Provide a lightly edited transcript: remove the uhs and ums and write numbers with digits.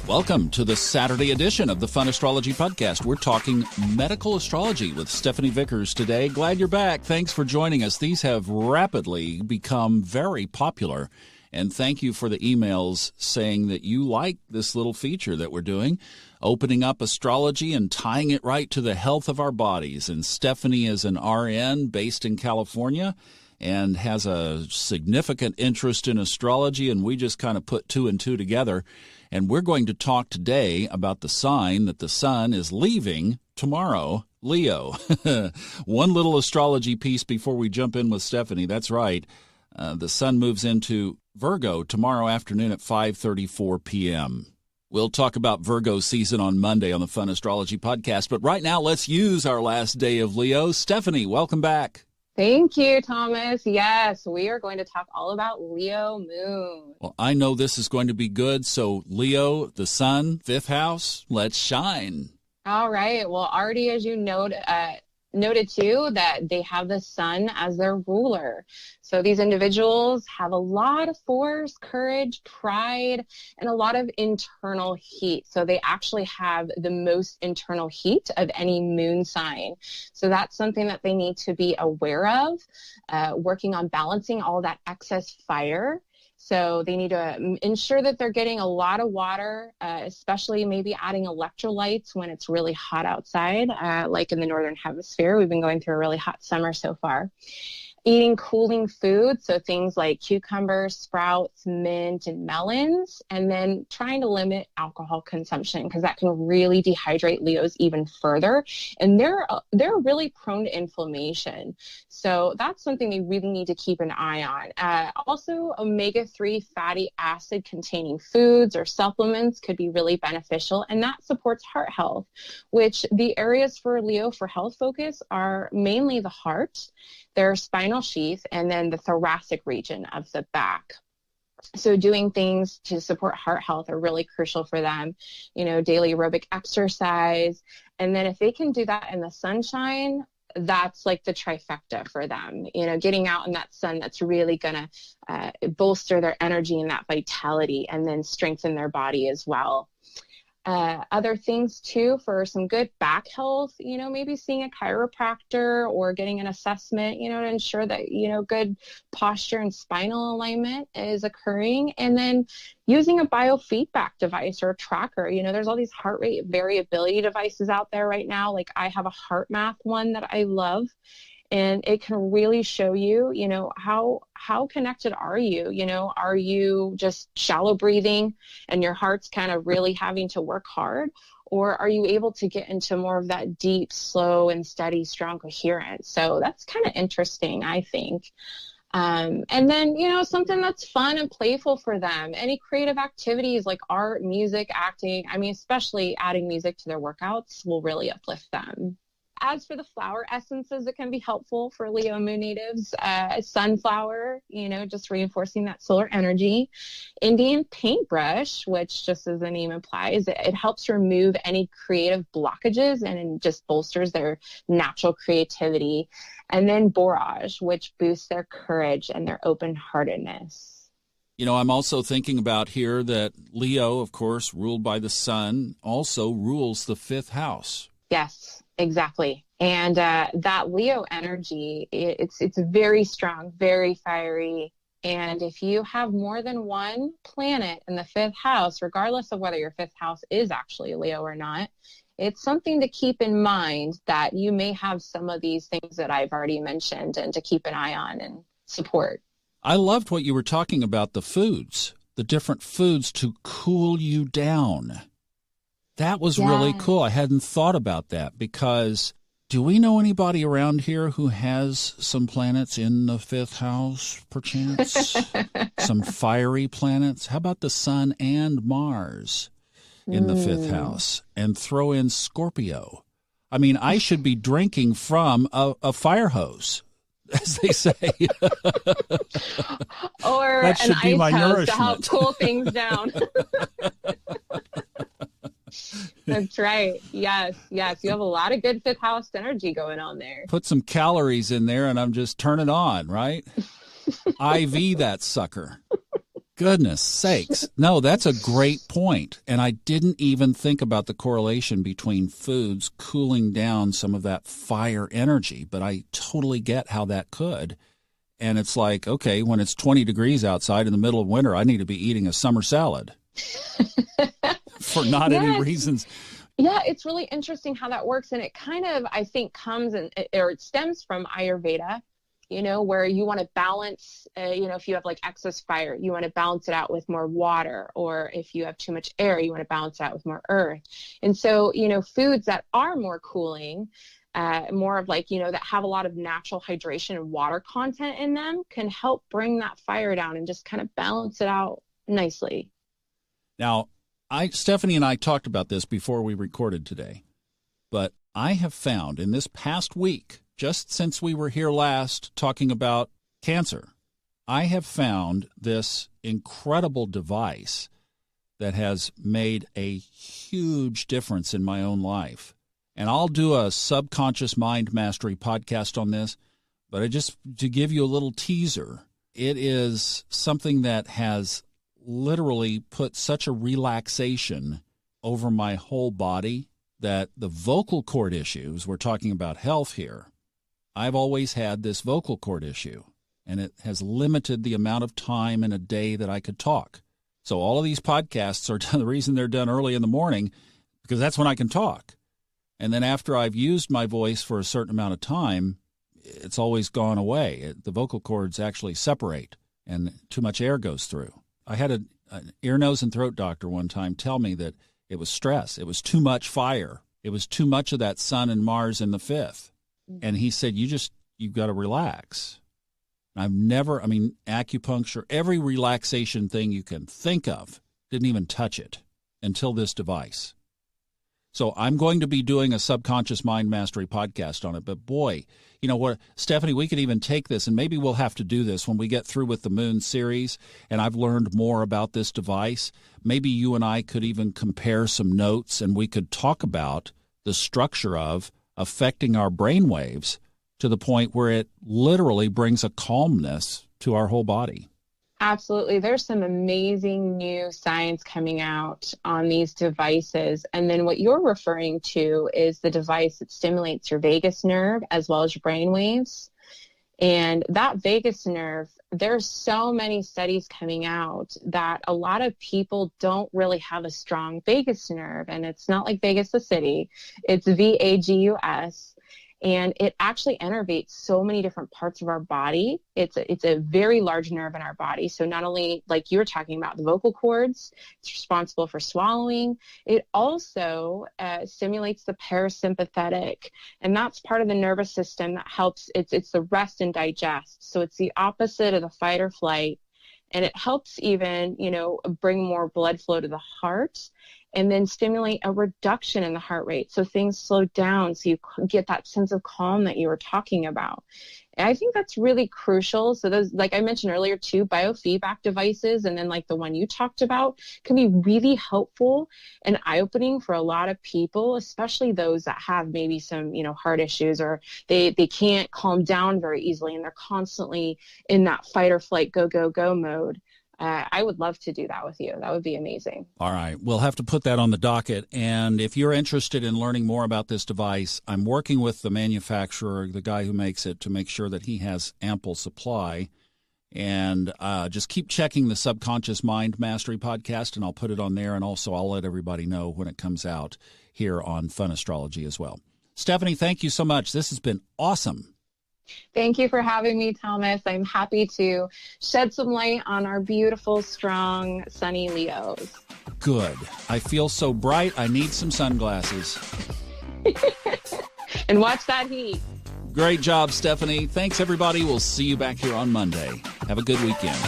Welcome to the Saturday edition of the Fun Astrology Podcast. We're talking medical astrology with Stephanie Vickers today. Glad you're back. Thanks for joining us. These have rapidly become very popular. And thank you for the emails saying that you like this little feature that we're doing, opening up astrology and tying it right to the health of our bodies. And Stephanie is an RN based in California and has a significant interest in astrology, and we just kind of put two and two together. And we're going to talk today about the sign that the sun is leaving tomorrow, Leo. One little astrology piece before we jump in with Stephanie. That's right. The sun moves into Virgo tomorrow afternoon at 5:34 p.m. We'll talk about Virgo season on Monday on the Fun Astrology Podcast. But right now, let's use our last day of Leo. Stephanie, welcome back. Thank you, Thomas. Yes, we are going to talk all about Leo moon. Well, I know this is going to be good. So Leo, the sun, fifth house, let's shine. All right. Well, already as you noted too, that they have the sun as their ruler. So these individuals have a lot of force, courage, pride, and a lot of internal heat. So they actually have the most internal heat of any moon sign. So that's something that they need to be aware of, working on balancing all that excess fire. So they need to ensure that they're getting a lot of water, especially maybe adding electrolytes when it's really hot outside, like in the Northern Hemisphere. We've been going through a really hot summer so far. Eating cooling foods, so things like cucumbers, sprouts, mint, and melons, and then trying to limit alcohol consumption because that can really dehydrate Leos even further. And they're really prone to inflammation. So that's something they really need to keep an eye on. Also, omega-3 fatty acid containing foods or supplements could be really beneficial, and that supports heart health, which the areas for Leo for health focus are mainly the heart, their spinal sheath, and then the thoracic region of the back. So doing things to support heart health are really crucial for them, daily aerobic exercise. And then if they can do that in the sunshine, that's like the trifecta for them, getting out in that sun, that's really going to bolster their energy and that vitality and then strengthen their body as well. Other things too for some good back health, maybe seeing a chiropractor or getting an assessment, to ensure that, good posture and spinal alignment is occurring. And then using a biofeedback device or a tracker, there's all these heart rate variability devices out there right now. Like I have a heart math one that I love. And it can really show you, how connected are you? Are you just shallow breathing and your heart's kind of really having to work hard? Or are you able to get into more of that deep, slow, and steady, strong coherence? So that's kind of interesting, I think. And then, something that's fun and playful for them. Any creative activities like art, music, acting, especially adding music to their workouts will really uplift them. As for the flower essences that can be helpful for Leo moon natives, sunflower, just reinforcing that solar energy. Indian paintbrush, which just as the name implies, it helps remove any creative blockages and it just bolsters their natural creativity. And then borage, which boosts their courage and their open-heartedness. I'm also thinking about here that Leo, of course, ruled by the sun, also rules the fifth house. Yes. Exactly. And that Leo energy, it's very strong, very fiery. And if you have more than one planet in the fifth house, regardless of whether your fifth house is actually Leo or not, it's something to keep in mind that you may have some of these things that I've already mentioned and to keep an eye on and support. I loved what you were talking about, the foods, the different foods to cool you down. That was really cool. I hadn't thought about that because do we know anybody around here who has some planets in the fifth house, perchance? Some fiery planets? How about the sun and Mars in the fifth house? And throw in Scorpio. I should be drinking from a fire hose, as they say. Or that should an be ice my house nourishment. to help cool things down. That's right. Yes. You have a lot of good fifth house energy going on there. Put some calories in there and I'm just turning on, right? IV that sucker. Goodness sakes. No, that's a great point. And I didn't even think about the correlation between foods cooling down some of that fire energy, but I totally get how that could. And it's like, okay, when it's 20 degrees outside in the middle of winter, I need to be eating a summer salad for not any reasons. Yeah, it's really interesting how that works. And it kind of, I think, it stems from Ayurveda, where you want to balance, if you have like excess fire, you want to balance it out with more water, or if you have too much air, you want to balance it out with more earth. And so, foods that are more cooling, more of like, that have a lot of natural hydration and water content in them can help bring that fire down and just kind of balance it out nicely. Now, Stephanie and I talked about this before we recorded today, but I have found in this past week, just since we were here last talking about cancer, I have found this incredible device that has made a huge difference in my own life. And I'll do a subconscious mind mastery podcast on this, but just to give you a little teaser, it is something that has literally put such a relaxation over my whole body that the vocal cord issues, we're talking about health here, I've always had this vocal cord issue, and it has limited the amount of time in a day that I could talk. So all of these podcasts are done, the reason they're done early in the morning, because that's when I can talk. And then after I've used my voice for a certain amount of time, it's always gone away. The vocal cords actually separate, and too much air goes through. I had an ear, nose, and throat doctor one time tell me that it was stress. It was too much fire. It was too much of that sun and Mars in the fifth. And he said, you've got to relax. Acupuncture, every relaxation thing you can think of, didn't even touch it until this device. So I'm going to be doing a subconscious mind mastery podcast on it. But boy, you know what, Stephanie, we could even take this, and maybe we'll have to do this when we get through with the Moon series, and I've learned more about this device. Maybe you and I could even compare some notes, and we could talk about the structure of affecting our brain waves to the point where it literally brings a calmness to our whole body. Absolutely. There's some amazing new science coming out on these devices. And then what you're referring to is the device that stimulates your vagus nerve as well as your brain waves. And that vagus nerve, there's so many studies coming out that a lot of people don't really have a strong vagus nerve. And it's not like Vegas, the city. It's VAGUS. And it actually innervates so many different parts of our body. It's a very large nerve in our body. So not only, like you were talking about, the vocal cords, it's responsible for swallowing. It also stimulates the parasympathetic. And that's part of the nervous system that helps. It's the rest and digest. So it's the opposite of the fight or flight. And it helps even, bring more blood flow to the heart, and then stimulate a reduction in the heart rate. So things slow down, so you get that sense of calm that you were talking about. And I think that's really crucial. So those, like I mentioned earlier too, biofeedback devices, and then like the one you talked about, can be really helpful and eye-opening for a lot of people, especially those that have maybe some, heart issues, or they can't calm down very easily, and they're constantly in that fight or flight, go, go, go mode. I would love to do that with you. That would be amazing. All right. We'll have to put that on the docket. And if you're interested in learning more about this device, I'm working with the manufacturer, the guy who makes it, to make sure that he has ample supply. And just keep checking the Subconscious Mind Mastery podcast, and I'll put it on there. And also I'll let everybody know when it comes out here on Fun Astrology as well. Stephanie, thank you so much. This has been awesome. Thank you for having me, Thomas. I'm happy to shed some light on our beautiful, strong, sunny Leos. Good. I feel so bright. I need some sunglasses. And watch that heat. Great job, Stephanie. Thanks, everybody. We'll see you back here on Monday. Have a good weekend.